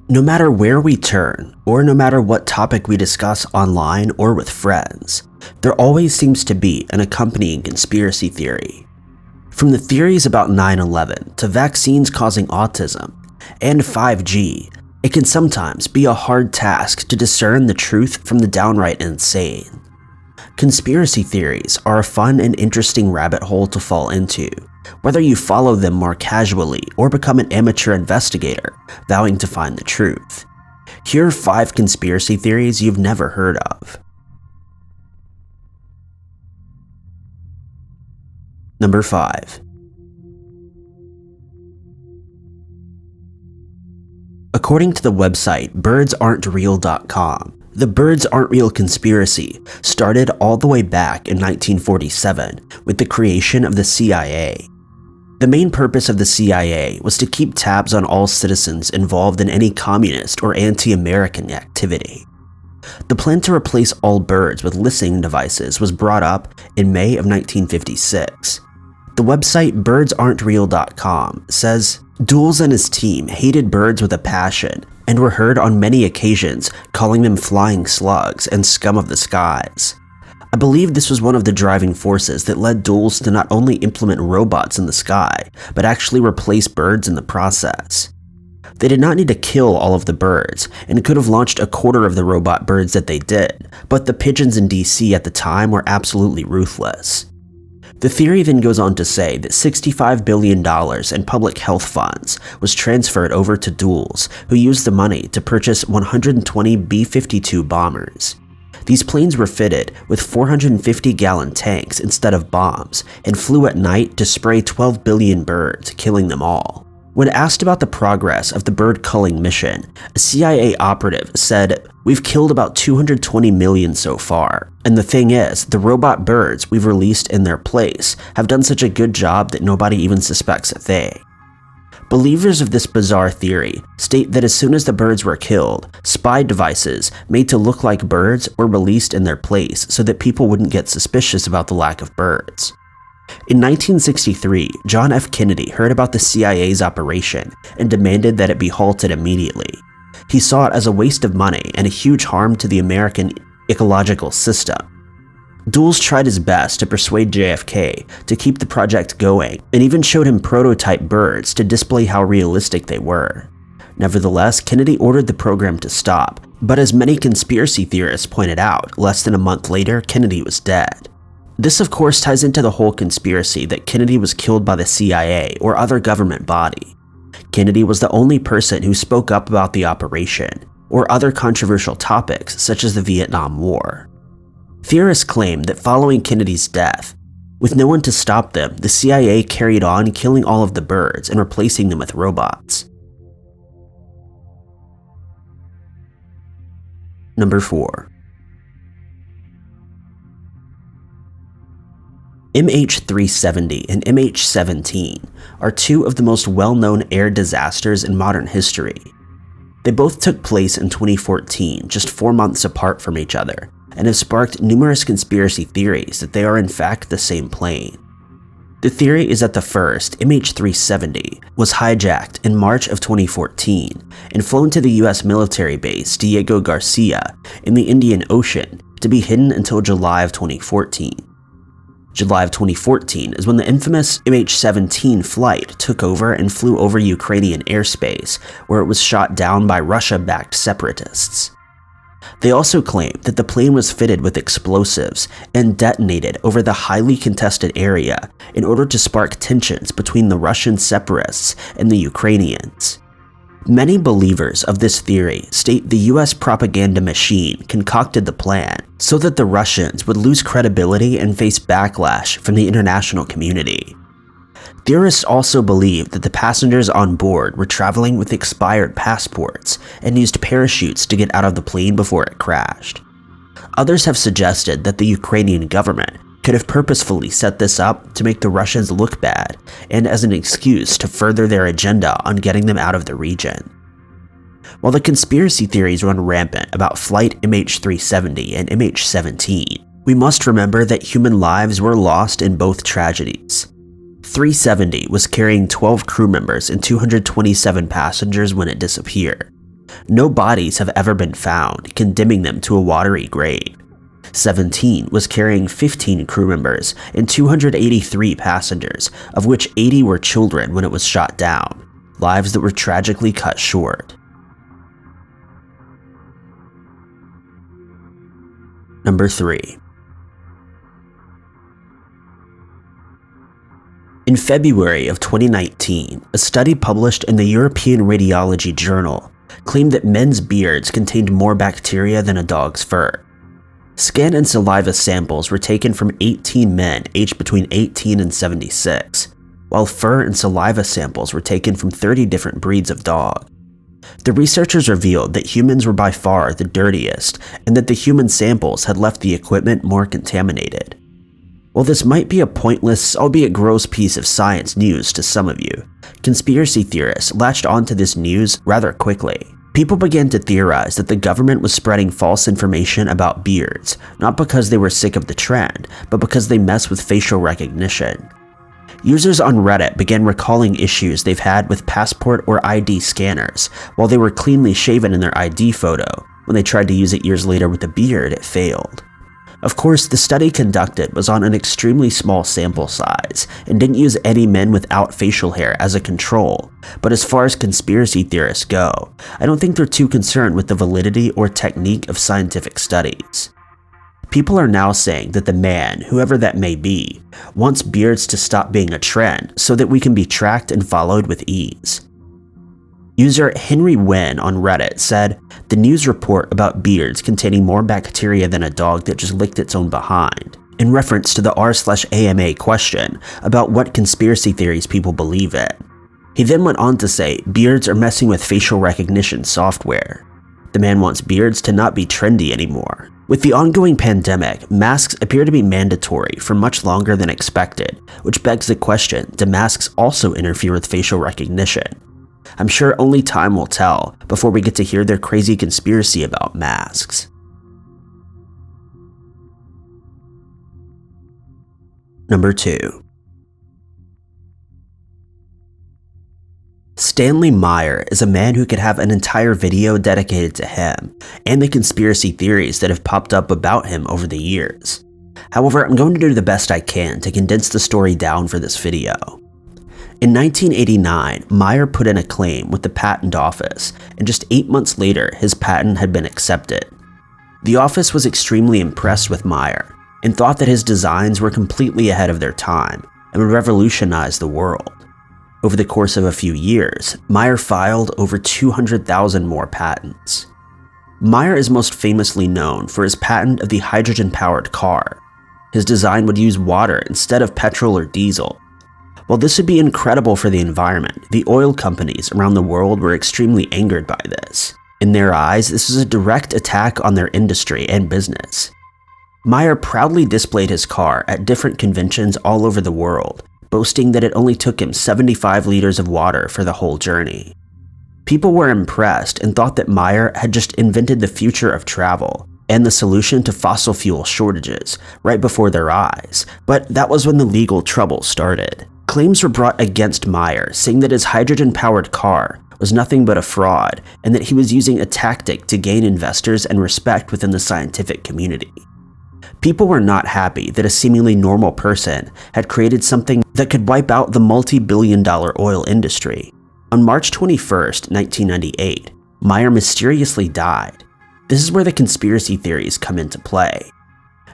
No matter where we turn, or no matter what topic we discuss online or with friends, there always seems to be an accompanying conspiracy theory. From the theories about 9/11 to vaccines causing autism and 5G, it can sometimes be a hard task to discern the truth from the downright insane. Conspiracy theories are a fun and interesting rabbit hole to fall into, whether you follow them more casually or become an amateur investigator vowing to find the truth. Here are 5 conspiracy theories you've never heard of. Number 5. According to the website birdsaren'treal.com, the Birds Aren't Real conspiracy started all the way back in 1947 with the creation of the CIA. The main purpose of the CIA was to keep tabs on all citizens involved in any communist or anti-American activity. The plan to replace all birds with listening devices was brought up in May of 1956. The website birdsaren'treal.com says, Dulles and his team hated birds with a passion and were heard on many occasions calling them flying slugs and scum of the skies. I believe this was one of the driving forces that led Dulles to not only implement robots in the sky, but actually replace birds in the process. They did not need to kill all of the birds, and could have launched a quarter of the robot birds that they did, but the pigeons in DC at the time were absolutely ruthless. The theory then goes on to say that $65 billion in public health funds was transferred over to Dulles, who used the money to purchase 120 B-52 bombers. These planes were fitted with 450-gallon tanks instead of bombs and flew at night to spray 12 billion birds, killing them all. When asked about the progress of the bird culling mission, a CIA operative said, "We've killed about 220 million so far. And the thing is, the robot birds we've released in their place have done such a good job that nobody even suspects a thing." Believers of this bizarre theory state that as soon as the birds were killed, spy devices made to look like birds were released in their place so that people wouldn't get suspicious about the lack of birds. In 1963, John F. Kennedy heard about the CIA's operation and demanded that it be halted immediately. He saw it as a waste of money and a huge harm to the American ecological system. Dulles tried his best to persuade JFK to keep the project going and even showed him prototype birds to display how realistic they were. Nevertheless, Kennedy ordered the program to stop, but as many conspiracy theorists pointed out, less than a month later, Kennedy was dead. This of course ties into the whole conspiracy that Kennedy was killed by the CIA or other government body. Kennedy was the only person who spoke up about the operation, or other controversial topics such as the Vietnam War. Theorists claim that following Kennedy's death, with no one to stop them, the CIA carried on killing all of the birds and replacing them with robots. Number 4. MH370 and MH17 are 2 of the most well-known air disasters in modern history. They both took place in 2014, just 4 months apart from each other, and have sparked numerous conspiracy theories that they are in fact the same plane. The theory is that the first, MH370, was hijacked in March of 2014 and flown to the US military base Diego Garcia in the Indian Ocean to be hidden until July of 2014. July of 2014 is when the infamous MH17 flight took over and flew over Ukrainian airspace, where it was shot down by Russia-backed separatists. They also claim that the plane was fitted with explosives and detonated over the highly contested area in order to spark tensions between the Russian separatists and the Ukrainians. Many believers of this theory state the US propaganda machine concocted the plan so that the Russians would lose credibility and face backlash from the international community. Theorists also believe that the passengers on board were traveling with expired passports and used parachutes to get out of the plane before it crashed. Others have suggested that the Ukrainian government could have purposefully set this up to make the Russians look bad and as an excuse to further their agenda on getting them out of the region. While the conspiracy theories run rampant about Flight MH370 and MH17, we must remember that human lives were lost in both tragedies. 370 was carrying 12 crew members and 227 passengers when it disappeared. No bodies have ever been found, condemning them to a watery grave. 17 was carrying 15 crew members and 283 passengers, of which 80 were children when it was shot down, lives that were tragically cut short. Number 3. In February of 2019, a study published in the European Radiology Journal claimed that men's beards contained more bacteria than a dog's fur. Skin and saliva samples were taken from 18 men aged between 18 and 76, while fur and saliva samples were taken from 30 different breeds of dog. The researchers revealed that humans were by far the dirtiest and that the human samples had left the equipment more contaminated. While this might be a pointless, albeit gross piece of science news to some of you, conspiracy theorists latched onto this news rather quickly. People began to theorize that the government was spreading false information about beards, not because they were sick of the trend, but because they mess with facial recognition. Users on Reddit began recalling issues they've had with passport or ID scanners while they were cleanly shaven in their ID photo. When they tried to use it years later with a beard, it failed. Of course, the study conducted was on an extremely small sample size and didn't use any men without facial hair as a control, but as far as conspiracy theorists go, I don't think they're too concerned with the validity or technique of scientific studies. People are now saying that the man, whoever that may be, wants beards to stop being a trend so that we can be tracked and followed with ease. User Henry Wynn on Reddit said, "The news report about beards containing more bacteria than a dog that just licked its own behind," in reference to the r/AMA question about what conspiracy theories people believe in. He then went on to say beards are messing with facial recognition software. The man wants beards to not be trendy anymore. With the ongoing pandemic, masks appear to be mandatory for much longer than expected, which begs the question, do masks also interfere with facial recognition? I'm sure only time will tell before we get to hear their crazy conspiracy about masks. Number 2. Stanley Meyer is a man who could have an entire video dedicated to him and the conspiracy theories that have popped up about him over the years. However, I'm going to do the best I can to condense the story down for this video. In 1989, Meyer put in a claim with the patent office, and just 8 months later, his patent had been accepted. The office was extremely impressed with Meyer and thought that his designs were completely ahead of their time and would revolutionize the world. Over the course of a few years, Meyer filed over 200,000 more patents. Meyer is most famously known for his patent of the hydrogen-powered car. His design would use water instead of petrol or diesel. While this would be incredible for the environment, the oil companies around the world were extremely angered by this. In their eyes, this was a direct attack on their industry and business. Meyer proudly displayed his car at different conventions all over the world, boasting that it only took him 75 liters of water for the whole journey. People were impressed and thought that Meyer had just invented the future of travel and the solution to fossil fuel shortages right before their eyes, but that was when the legal trouble started. Claims were brought against Meyer, saying that his hydrogen-powered car was nothing but a fraud and that he was using a tactic to gain investors and respect within the scientific community. People were not happy that a seemingly normal person had created something that could wipe out the multi-billion-dollar oil industry. On March 21st, 1998, Meyer mysteriously died. This is where the conspiracy theories come into play.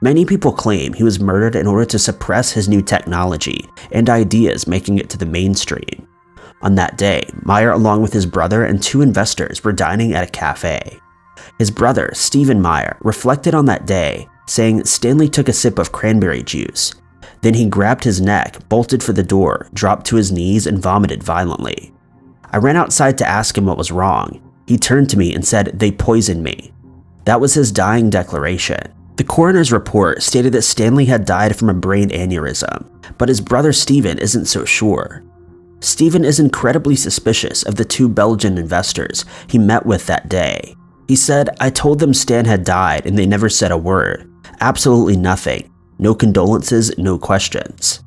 Many people claim he was murdered in order to suppress his new technology and ideas making it to the mainstream. On that day, Meyer, along with his brother and 2 investors, were dining at a cafe. His brother, Stephen Meyer, reflected on that day, saying Stanley took a sip of cranberry juice. Then he grabbed his neck, bolted for the door, dropped to his knees, and vomited violently. I ran outside to ask him what was wrong. He turned to me and said, "They poisoned me." That was his dying declaration. The coroner's report stated that Stanley had died from a brain aneurysm, but his brother Stephen isn't so sure. Stephen is incredibly suspicious of the 2 Belgian investors he met with that day. He said, "I told them Stan had died and they never said a word. Absolutely nothing. No condolences, no questions."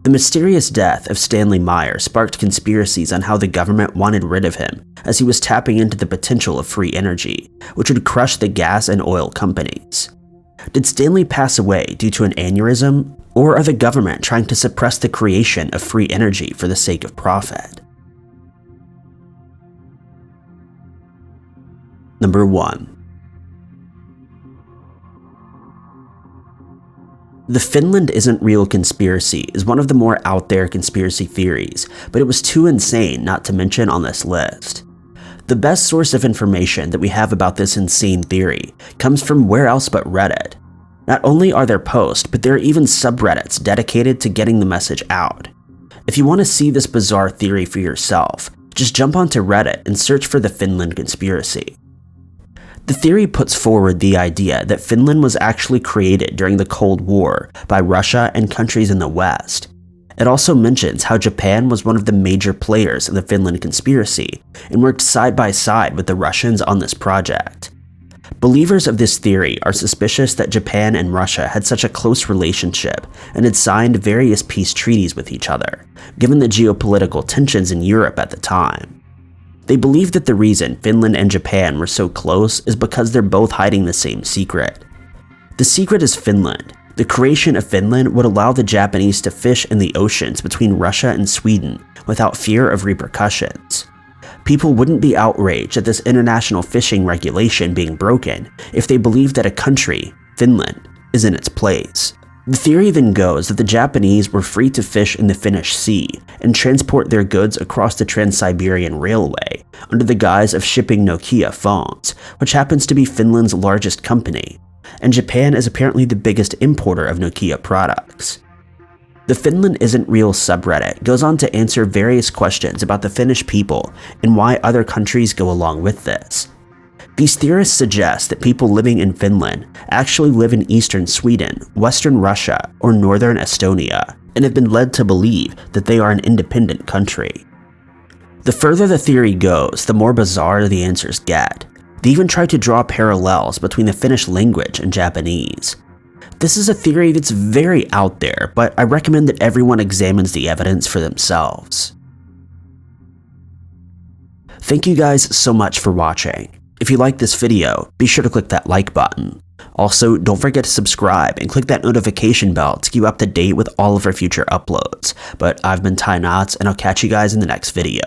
The mysterious death of Stanley Meyer sparked conspiracies on how the government wanted rid of him, as he was tapping into the potential of free energy, which would crush the gas and oil companies. Did Stanley pass away due to an aneurysm, or are the government trying to suppress the creation of free energy for the sake of profit? Number 1. The Finland isn't real conspiracy is one of the more out there conspiracy theories, but it was too insane not to mention on this list. The best source of information that we have about this insane theory comes from where else but Reddit. Not only are there posts, but there are even subreddits dedicated to getting the message out. If you want to see this bizarre theory for yourself, just jump onto Reddit and search for the Finland conspiracy. The theory puts forward the idea that Finland was actually created during the Cold War by Russia and countries in the West. It also mentions how Japan was one of the major players in the Finland conspiracy and worked side by side with the Russians on this project. Believers of this theory are suspicious that Japan and Russia had such a close relationship and had signed various peace treaties with each other, given the geopolitical tensions in Europe at the time. They believe that the reason Finland and Japan were so close is because they're both hiding the same secret. The secret is Finland. The creation of Finland would allow the Japanese to fish in the oceans between Russia and Sweden without fear of repercussions. People wouldn't be outraged at this international fishing regulation being broken if they believed that a country, Finland, is in its place. The theory then goes that the Japanese were free to fish in the Finnish Sea and transport their goods across the Trans-Siberian Railway under the guise of shipping Nokia phones, which happens to be Finland's largest company, and Japan is apparently the biggest importer of Nokia products. The Finland Isn't Real subreddit goes on to answer various questions about the Finnish people and why other countries go along with this. These theorists suggest that people living in Finland actually live in eastern Sweden, western Russia, or northern Estonia, and have been led to believe that they are an independent country. The further the theory goes, the more bizarre the answers get. They even try to draw parallels between the Finnish language and Japanese. This is a theory that's very out there, but I recommend that everyone examines the evidence for themselves. Thank you guys so much for watching. If you liked this video, be sure to click that like button. Also, don't forget to subscribe and click that notification bell to keep up to date with all of our future uploads. But I've been Ty Knotts, and I'll catch you guys in the next video.